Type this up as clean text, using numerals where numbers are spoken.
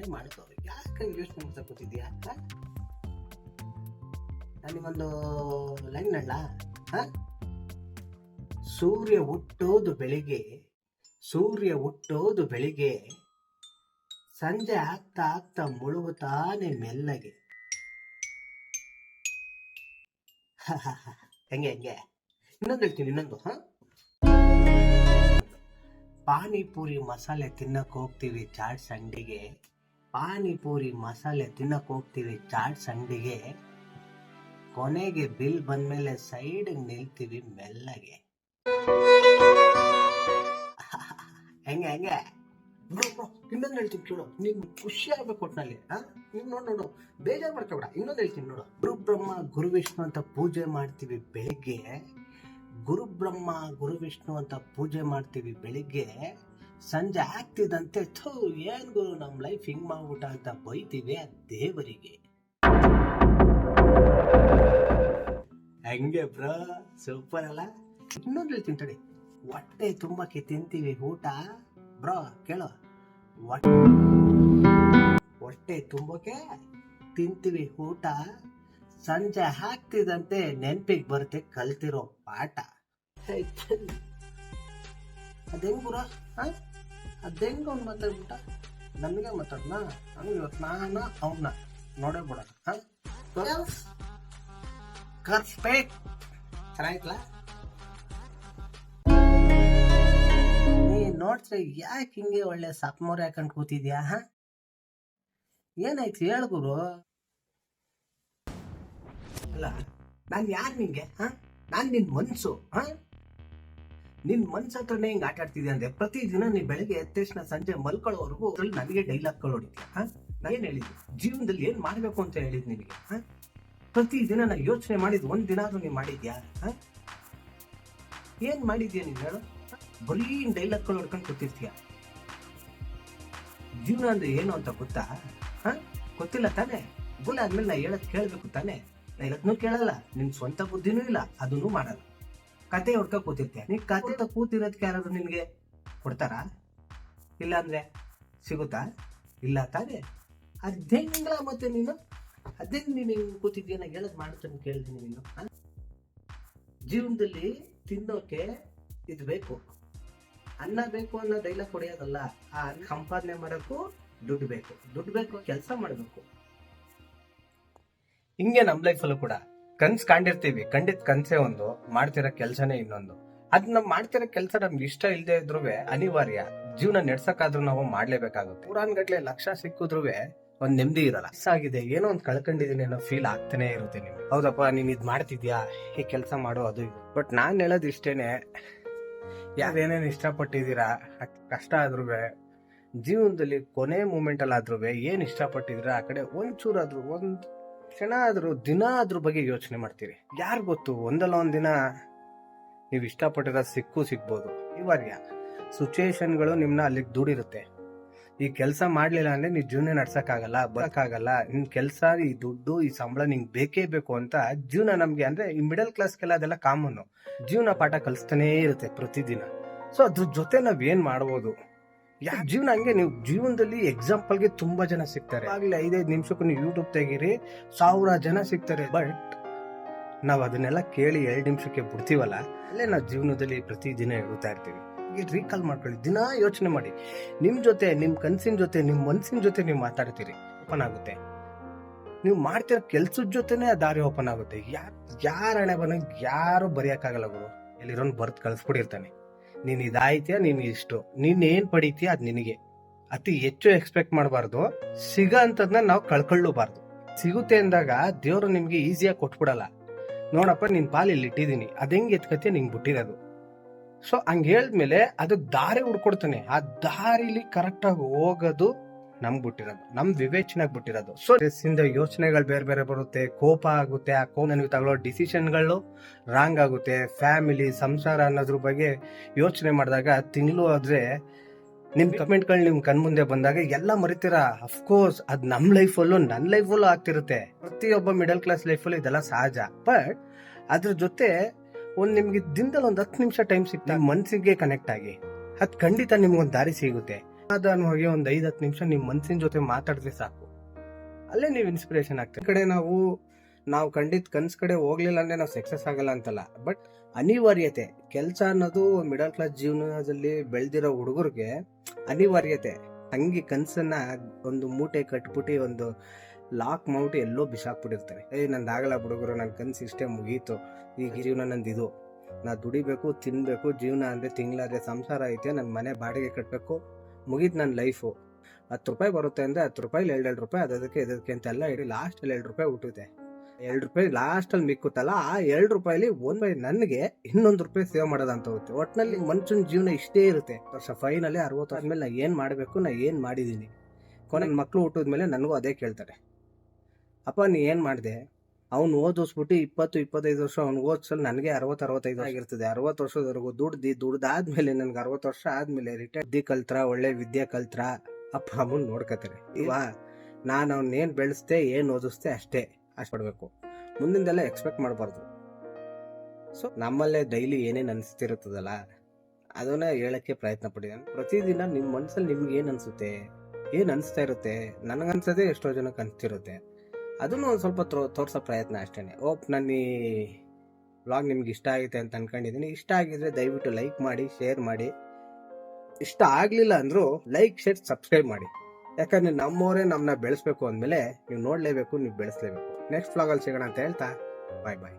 ಯೋಚನೆ ಮಾಡ್ಕೋ. ಯಾಕೆ ಯೋಚನೆ ಮಾಡ್ತಾ ಕೂತಿದ್ಯಾ? ನನಗೊಂದು ಲೈನ್ ಅಲ್ಲ. ಸೂರ್ಯ ಹುಟ್ಟೋದು ಬೆಳಿಗ್ಗೆ, ಸಂಜೆ ಆಗ್ತಾ ಆಗ್ತಾ ಮುಳುಗುತ್ತಾನೆ ಮೆಲ್ಲಗೆ. ಹೆಂಗೆ ಇನ್ನೊಂದು ಹೇಳ್ತೀನಿ, ಇನ್ನೊಂದು. ಪಾನಿಪುರಿ ಮಸಾಲೆ ತಿನ್ನಕ್ ಹೋಗ್ತೀವಿ ಚಾಟ್ಸ್ ಅಂಗಡಿಗೆ, ಕೊನೆಗೆ ಬಿಲ್ ಬಂದ್ಮೇಲೆ ಸೈಡ್ ನಿಲ್ತೀವಿ ಮೆಲ್ಲಗೆ. ಹೆಂಗೆ ಇನ್ನೊಂದು ಹೇಳ್ತೀನಿ ಕೇಳು, ನೀನ್ ಖುಷಿ ಆಗ್ಬೇಕು ಒಟ್ನಲ್ಲಿ. ನೀನ್ ನೋಡು ಬೇಜಾರು ಮಾಡ್ಕೊಬೇಡ. ಇನ್ನೊಂದು ಹೇಳ್ತೀನಿ ನೋಡು. ಗುರು ಬ್ರಹ್ಮ ಗುರು ವಿಷ್ಣು ಅಂತ ಪೂಜೆ ಮಾಡ್ತೀವಿ ಬೆಳಿಗ್ಗೆ, ಸಂಜೆ ಆಗ್ತಿದಂತೆ ಏನ್ ಗುರು ನಮ್ ಲೈಫ್ ಹಿಂಗ್ ಮಾಡ್ಬಿಟ್ಟ ಅಂತ ಬೈತೀವಿ ಆ ದೇವರಿಗೆ. ಹೆಂಗೆ ಬ್ರೋ, ಸೂಪರ್ ಅಲ್ಲ? ಇನ್ನೊಂದು ಹೇಳ್ತೀನಿ ತಡಿ. ಹೊಟ್ಟೆ ತುಂಬಕ್ಕೆ ತಿಂತೀವಿ ಊಟ ಬ್ರೋ, ಕೇಳೋ. ಹೊಟ್ಟೆ ತುಂಬಕ್ಕೆ ತಿಂತೀವಿ ಊಟ, ಸಂಜೆ ಹಾಕ್ತಿದಂತೆ ನೆನ್ಪಿಗೆ ಬರುತ್ತೆ ಕಲ್ತಿರೋ ಪಾಠ. ಅದೆಂಗ್ ಗುರ, ಅದೆಂಗ್ ಅವ್ನು ಮಾತಾಡ್ಬಿಟ್ಟ, ನಮಗೆ ಮಾತಾಡ್ನ? ಇವತ್ತು ನಾನು ಅವನ್ನ ನೋಡೇ ಬಿಡೋಣ. ಚೆನ್ನಾಯ್ತಲ್ಲ? ನೀ ನೋಡ್ರೆ ಯಾಕೆ ಹಿಂಗೆ ಒಳ್ಳೆ ಸಪ್ಮೋರ್ ಹಾಕೊಂಡ್ ಕೂತಿದ್ಯಾ? ಏನಾಯ್ತು ಹೇಳು ಗುರು. ಅಲ್ಲ, ನಾನ್ ಯಾರು ನಿಂಗೆ? ನಾನ್ ನಿನ್ ಮನ್ಸು. ನಿನ್ ಮನ್ಸ ಹತ್ರನೇ ಹಿಂಗ್ ಆಟ ಆಡ್ತಿದ್ಯಾ ಅಂದ್ರೆ, ಪ್ರತಿದಿನ ನೀನ್ ಬೆಳಗ್ಗೆ ಎದ್ದ ತಕ್ಷಣ ಸಂಜೆ ಮಲ್ಕೊಳ್ಳೋವರೆಗೂ ಅದ್ರಲ್ಲಿ ನನಗೆ ಡೈಲಾಗ್ಗಳು ಹೊಡಿತೀಯ. ನಾನೇನ್ ಹೇಳಿದ್ದೆ ಜೀವನದಲ್ಲಿ ಏನ್ ಮಾಡ್ಬೇಕು ಅಂತ ಹೇಳಿದ್ ನಿನಗೆ? ಪ್ರತಿದಿನ ನಾ ಯೋಚನೆ ಮಾಡಿದ್ ಒಂದ್ ದಿನ ಆದ್ರೂ ನೀನ್ ಮಾಡಿದ್ಯಾ? ಏನ್ ಮಾಡಿದ್ಯಾ ನೀನ್ ಹೇಳು? ಬರೀ ಡೈಲಾಗ್ಗಳು ಹೊಡ್ಕೊಂಡು ಕೂತಿರ್ತೀಯ. ಜೀವನ ಅಂದ್ರೆ ಏನು ಅಂತ ಗೊತ್ತಾ? ಗೊತ್ತಿಲ್ಲ ತಾನೆ? ಗುಣ ಆದ್ಮೇಲೆ ನಾ ಹೇಳದ್ ಕೇಳ್ಬೇಕು ತಾನೆ? ನಾ ಹೇಳದ್ನು ಕೇಳಲ್ಲ, ನಿನ್ ಸ್ವಂತ ಬುದ್ಧಿನೂ ಇಲ್ಲ, ಅದನ್ನು ಮಾಡಲ್ಲ. ಕತೆ ಹೊಡ್ಕ ಕೂತಿರ್ತೀಯ. ನೀನ್ ಕತೆ ಕೂತಿರೋದಕ್ಕೆ ಯಾರಾದ್ರು ನಿನ್ಗೆ ಕೊಡ್ತಾರ? ಇಲ್ಲ ಅಂದ್ರೆ ಸಿಗುತ್ತಾ? ಇಲ್ಲ ತಾನೆ? ಅದೇಂಗ್ಲ ಮತ್ತೆ ನೀನು ಅದೇಂಗ್ ನೀನು ಕೂತಿದ್ಯಾ? ನಾ ಹೇಳದ್ ಮಾಡ್ತಾನೆ ಕೇಳ್ತೀನಿ. ನೀನು ಜೀವನದಲ್ಲಿ ತಿನ್ನೋಕೆ ಇದು ಬೇಕು, ಅನ್ನ ಬೇಕು ಅನ್ನೋ ಡೈಲಾಗ್ ಹೊಡೆಯೋದಲ್ಲ. ಆ ಸಂಪಾದನೆ ಮಾಡೋಕ್ಕೂ ದುಡ್ಡು ಬೇಕು, ಕೆಲಸ ಮಾಡ್ಬೇಕು. ಹಿಂಗೆ ನಮ್ ಲೈಫಲ್ಲೂ ಕೂಡ ಕನ್ಸ್ ಕಾಣಿರ್ತೀವಿ, ಖಂಡಿತ ಕನ್ಸೇ ಒಂದು, ಮಾಡ್ತಿರೋ ಕೆಲ್ಸನೇ ಇನ್ನೊಂದು. ಅದ್ ನಾವ್ ಮಾಡ್ತಿರೋ ಕೆಲ್ಸ ನಮ್ಗೆ ಇಷ್ಟ ಇಲ್ದೇ ಇದ್ರು ಅನಿವಾರ್ಯ. ಜೀವನ ನೆಡ್ಸಕ್ಕಾದ್ರೂ ನಾವು ಮಾಡ್ಲೇಬೇಕಾಗುತ್ತೆ. ಪುರಾನ್ ಲಕ್ಷ ಸಿಕ್ಕಿದ್ರು ಒಂದ್ ನೆಮ್ಮದಿ ಇರಲ್ಲ. ಆಗಿದೆ, ಏನೋ ಒಂದ್ ಕಳ್ಕೊಂಡಿದೀನಿ ಅನ್ನೋ ಫೀಲ್ ಆಗ್ತಾನೆ ಇರುತ್ತೆ ನಿಮ್ಗೆ. ಹೌದಪ್ಪ, ನೀನ್ ಇದ್ ಮಾಡ್ತಿದ್ಯಾ, ಈ ಕೆಲ್ಸ ಮಾಡೋ ಅದು ಇದು. ಬಟ್ ನಾನ್ ಹೇಳೋದು ಇಷ್ಟೇನೆ, ಯಾರೇನೇನ್ ಇಷ್ಟಪಟ್ಟಿದ್ದೀರಾ, ಕಷ್ಟ ಆದ್ರೂ ಜೀವನದಲ್ಲಿ ಕೊನೆ ಮೂಮೆಂಟ್ ಅಲ್ಲಿ ಆದ್ರೂ ಏನ್ ಇಷ್ಟಪಟ್ಟಿದ್ದೀರಾ ಆ ಕಡೆ ಒಂಚೂರಾದ್ರೂ, ಒಂದ್ ಕ್ಷಣ ಆದ್ರೂ, ದಿನ ಅದ್ರ ಬಗ್ಗೆ ಯೋಚನೆ ಮಾಡ್ತೀರಿ. ಯಾರು ಗೊತ್ತು, ಒಂದಲ್ಲ ಒಂದ್ ದಿನ ನೀವ್ ಇಷ್ಟಪಟ್ಟಿರೋ ಸಿಗ್ಬೋದು. ಅನಿವಾರ್ಯ. ಸಿಚುಯೇಷನ್ಗಳು ನಿಮ್ನ ಅಲ್ಲಿಗೆ ದೂಡಿರುತ್ತೆ. ಈ ಕೆಲಸ ಮಾಡ್ಲಿಲ್ಲ ಅಂದ್ರೆ ನೀವ್ ಜೀವನ ನಡ್ಸಕ್ಕಾಗಲ್ಲ, ಬರಕ್ಕಾಗಲ್ಲ. ನಿನ್ ಕೆಲ್ಸ, ಈ ದುಡ್ಡು, ಈ ಸಂಬಳ ನಿಂಗ್ ಬೇಕೇ ಬೇಕು ಅಂತ ಜೀವನ ನಮ್ಗೆ, ಅಂದ್ರೆ ಈ ಮಿಡಲ್ ಕ್ಲಾಸ್ಗೆಲ್ಲ ಅದೆಲ್ಲ ಕಾಮನ್. ಜೀವನ ಪಾಠ ಕಲಿಸ್ತಾನೇ ಇರುತ್ತೆ ಪ್ರತಿದಿನ. ಸೊ ಅದ್ರ ಜೊತೆ ನಾವ್ ಏನ್ ಮಾಡ್ಬೋದು? ಜೀವನ ಹಂಗೆ. ನೀವು ಜೀವನದಲ್ಲಿ ಎಕ್ಸಾಂಪಲ್ಗೆ ತುಂಬಾ ಜನ ಸಿಗ್ತಾರೆ. ಆಗ್ಲೇ 5-5 ನಿಮಿಷಕ್ಕೂ ನೀವು ಯೂಟ್ಯೂಬ್ ತೆಗೀರಿ, 1000 ಜನ ಸಿಗ್ತಾರೆ. ಬಟ್ ನಾವ್ ಅದನ್ನೆಲ್ಲ ಕೇಳಿ 2 ನಿಮಿಷಕ್ಕೆ ಬಿಡ್ತೀವಲ್ಲ, ಅಲ್ಲೇ ನಾವ್ ಜೀವನದಲ್ಲಿ ಪ್ರತಿದಿನ ಹೇಳ್ತಾ ಇರ್ತೀವಿ. ರೀಕಾಲ್ ಮಾಡ್ಕೊಳ್ಳಿ, ದಿನ ಯೋಚನೆ ಮಾಡಿ. ನಿಮ್ ಜೊತೆ, ನಿಮ್ ಕನ್ಸಿನ ಜೊತೆ, ನಿಮ್ ಮನ್ಸಿನ ಜೊತೆ ನೀವು ಮಾತಾಡ್ತೀರಿ, ಓಪನ್ ಆಗುತ್ತೆ. ನೀವು ಮಾಡ್ತಿರೋ ಕೆಲ್ಸದ ಜೊತೆನೆ ಆ ದಾರಿ ಓಪನ್ ಆಗುತ್ತೆ. ಯಾರ ಹಣೆ ಬನ್ನ ಯಾರು ಬರೆಯಕ್ಕಾಗಲ್ಲ ಗುರು. ಎಲ್ಲಿರೋನ್ ಬರ್ತ್ ಕಳ್ಸ್ಬಿಟ್ಟಿರ್ತಾನೆ. ನೀನ್ ಇದಾಯ್ತೀಯ, ನೀನ್ ಇಷ್ಟು, ನೀನ್ ಏನ್ ಪಡಿತೀಯ ಅದ್ ನಿನಗೆ. ಅತಿ ಹೆಚ್ಚು ಎಕ್ಸ್ಪೆಕ್ಟ್ ಮಾಡಬಾರ್ದು. ಸಿಗ ಅಂತದ್ನ ನಾವು ಕಳ್ಕೊಳ್ಳಬಾರ್ದು. ಸಿಗುತ್ತೆ ಅಂದಾಗ ದೇವ್ರು ನಿಮ್ಗೆ ಈಸಿಯಾಗಿ ಕೊಟ್ಬಿಡಲ್ಲ. ನೋಡಪ್ಪ, ನಿನ್ ಪಾಲ್ ಇಲ್ಲಿ ಇಟ್ಟಿದೀನಿ, ಅದೆಂಗ್ ಎತ್ಕತಿಯ ನಿಂಗ್ ಬಿಟ್ಟಿರೋದು. ಸೊ ಹಂಗ ಹೇಳಿದ್ಮೇಲೆ ಅದಕ್ಕೆ ದಾರಿ ಹುಡ್ಕೊಡ್ತಾನೆ. ಆ ದಾರಿಲಿ ಕರೆಕ್ಟ್ ಆಗಿ ಹೋಗೋದು ನಮ್ಗ್ ಬಿಟ್ಟಿರೋದು, ನಮ್ ವಿವೇಚನೆಗ್ ಬಿಟ್ಟಿರೋದು. ಸೊ ಯೋಚನೆಗಳು ಬೇರೆ ಬೇರೆ ಬರುತ್ತೆ, ಕೋಪ ಆಗುತ್ತೆ. ಆ ಕೋಪ ನೀವು ತಗೊಳ್ಳೋ ಡಿಸಿಷನ್ಗಳು ರಾಂಗ್ ಆಗುತ್ತೆ. ಫ್ಯಾಮಿಲಿ, ಸಂಸಾರ ಅನ್ನೋದ್ರ ಬಗ್ಗೆ ಯೋಚನೆ ಮಾಡಿದಾಗ ತಿಂಗಳು ಆದ್ರೆ ನಿಮ್ ಕಮೆಂಟ್ಗಳು ನಿಮ್ ಕಣ್ಮುಂದೆ ಬಂದಾಗ ಎಲ್ಲ ಮರಿತೀರಾ. ಅಫ್ಕೋರ್ಸ್ ಅದ್ ನಮ್ ಲೈಫಲ್ಲೂ, ನನ್ ಲೈಫಲ್ಲೂ ಆಗ್ತಿರುತ್ತೆ. ಪ್ರತಿಯೊಬ್ಬ ಮಿಡಲ್ ಕ್ಲಾಸ್ ಲೈಫಲ್ಲೂ ಇದೆಲ್ಲ ಸಹಜ. ಬಟ್ ಅದ್ರ ಜೊತೆ ನಿಮ್ಗೆ ದಿನದಲ್ಲಿ 10 ನಿಮಿಷ ಟೈಮ್ ಸಿಗ್ತಾ ಮನ್ಸಿಗೆ ಕನೆಕ್ಟ್ ಆಗಿ, ಅದ್ ಖಂಡಿತ ನಿಮ್ಗೊಂದು ದಾರಿ ಸಿಗುತ್ತೆ. ಸಮಾಧಾನವಾಗಿ ಒಂದ್ 5-10 ನಿಮಿಷ ನಿಮ್ ಮನ್ಸಿನ ಜೊತೆ ಮಾತಾಡಿದ್ರೆ ಸಾಕು, ಅಲ್ಲೇ ನೀವು ಇನ್ಸ್ಪಿರೇಷನ್ ಆಗ್ತದೆ. ಕಡೆ ನಾವು ಖಂಡಿತ ಕನ್ಸ್ ಕಡೆ ಹೋಗ್ಲಿಲ್ಲ ಅಂದ್ರೆ ನಾವು ಸಕ್ಸಸ್ ಆಗಲ್ಲ ಅಂತಲ್ಲ, ಬಟ್ ಅನಿವಾರ್ಯತೆ ಕೆಲಸ ಅನ್ನೋದು ಮಿಡಲ್ ಕ್ಲಾಸ್ ಜೀವನದಲ್ಲಿ ಬೆಳೆದಿರೋ ಹುಡುಗರಿಗೆ ಅನಿವಾರ್ಯತೆ. ಹಂಗೆ ಕನ್ಸನ್ನ ಒಂದು ಮೂಟೆ ಕಟ್ಬಿಟ್ಟು ಒಂದು ಲಾಕ್ ಮಾಡ್ಬಿಟ್ಟು ಎಲ್ಲೋ ಬಿಸಾಕ್ಬಿಟ್ಟಿರ್ತಾರೆ. ನಂದಾಗಲ್ಲ ಹುಡುಗರು, ನನ್ನ ಕನ್ಸು ಇಷ್ಟೇ ಮುಗೀತು, ಈಗ ಜೀವನ ನಂದಿದು, ನಾ ದುಡಿಬೇಕು, ತಿನ್ಬೇಕು, ಜೀವನ ಅಂದ್ರೆ ತಿಂಗಳಾದ್ರೆ ಸಂಸಾರ ಐತೆ, ನನ್ನ ಮನೆ ಬಾಡಿಗೆ ಕಟ್ಟಬೇಕು, ಮುಗೀತು ನನ್ನ ಲೈಫು. 10 ರೂಪಾಯಿ ಬರುತ್ತೆ ಅಂದ್ರೆ 10 ರೂಪಾಯಿ 2 ರೂಪಾಯಿ ಅದಕ್ಕೆ ಇದಕ್ಕೆ ಅಂತೆಲ್ಲ ಇಡೀ ಲಾಸ್ಟ್ 2 ರೂಪಾಯಿ ಹುಟ್ಟುತ್ತೆ. 2 ರೂಪಾಯಿ ಲಾಸ್ಟ್ ಅಲ್ಲಿ ಮಿಕ್ಕುತ್ತಲ್ಲ, ಆ 2 ರೂಪಾಯಿಲಿ 1 ರೂಪಾಯಿ ನನಗೆ, ಇನ್ನೊಂದು ರೂಪಾಯಿ ಸೇವ್ ಮಾಡೋದಂತ ಹೋಗುತ್ತೆ. ಒಟ್ಟಿನಲ್ಲಿ ಮನುಷ್ಯನ ಜೀವನ ಇಷ್ಟೇ ಇರುತ್ತೆ. ವರ್ಷ ಫೈನಲಿ 60 ಆದ್ಮೇಲೆ ನಾ ಏನ್ ಮಾಡ್ಬೇಕು, ನಾ ಏನ್ ಮಾಡಿದೀನಿ. ಕೊನೆಗೆ ಮಕ್ಳು ಹುಟ್ಟಿದ್ಮೇಲೆ ನನಗೂ ಅದೇ ಕೇಳ್ತಾರೆ, ಅಪ್ಪ ನೀ ಏನ್ ಮಾಡಿದೆ. ಅವ್ನು ಓದಿಸ್ಬಿಟ್ಟು 20-25 ವರ್ಷ ಅವ್ನು ಓದಿಸಲು ನನಗೆ 60-65 ಆಗಿರ್ತದೆ. 60 ವರ್ಷದವರೆಗೂ ದುಡ್ದಾದ್ಮೇಲೆ ನನ್ಗೆ 60 ವರ್ಷ ಆದ್ಮೇಲೆ ರಿಟೈರ್ ಕಲ್ತ್ರ, ಒಳ್ಳೆ ವಿದ್ಯೆ ಕಲ್ತ್ರ, ಅಪ್ಪ ಅಮ್ಮನ್ ನೋಡ್ಕತಾರೆ. ನಾನು ಅವ್ನ ಏನ್ ಬೆಳೆಸ್ತೆ, ಏನ್ ಓದಿಸ್ತೆ ಅಷ್ಟೇ ಪಡ್ಬೇಕು, ಮುಂದಿಂದೆಲ್ಲ ಎಕ್ಸ್ಪೆಕ್ಟ್ ಮಾಡಬಾರ್ದು. ಸೊ ನಮ್ಮಲ್ಲೇ ಡೈಲಿ ಏನೇನ್ ಅನ್ಸ್ತಿರುತ್ತದಲ್ಲ ಅದನ್ನ ಹೇಳಕ್ಕೆ ಪ್ರಯತ್ನ ಪಡಿದ್ದೀನಿ. ಪ್ರತಿದಿನ ನಿಮ್ ಮನ್ಸಲ್ಲಿ ನಿಮ್ಗೆ ಏನ್ ಅನ್ಸುತ್ತೆ, ಏನ್ ಅನ್ಸ್ತಾ ಇರುತ್ತೆ, ನನಗನ್ಸದೆ ಎಷ್ಟೋ ಜನಕ್ಕೆ ಅನ್ಸ್ತಿರುತ್ತೆ, ಅದನ್ನು ಒಂದ್ ಸ್ವಲ್ಪ ತೋರ್ಸೋ ಪ್ರಯತ್ನ ಅಷ್ಟೇನೆ. ನನ್ನ ಈ ವ್ಲಾಗ್ ನಿಮ್ಗೆ ಇಷ್ಟ ಆಗಿದೆ ಅಂತ ಅನ್ಕೊಂಡಿದೀನಿ. ಇಷ್ಟ ಆಗಿದ್ರೆ ದಯವಿಟ್ಟು ಲೈಕ್ ಮಾಡಿ, ಶೇರ್ ಮಾಡಿ. ಇಷ್ಟ ಆಗ್ಲಿಲ್ಲ ಅಂದ್ರೂ ಲೈಕ್, ಶೇರ್, ಸಬ್ಸ್ಕ್ರೈಬ್ ಮಾಡಿ. ಯಾಕಂದ್ರೆ ನಮ್ಮವರೇ ನಮ್ಮನ್ನ ಬೆಳೆಸ್ಬೇಕು ಅಂದ್ಮೇಲೆ ನೀವು ನೋಡ್ಲೇಬೇಕು, ನೀವು ಬೆಳೆಸ್ಲೇಬೇಕು. ನೆಕ್ಸ್ಟ್ ವ್ಲಾಗ್ ಅಲ್ಲಿ ಸಿಗೋಣ ಅಂತ ಹೇಳ್ತಾ ಬಾಯ್ ಬಾಯ್.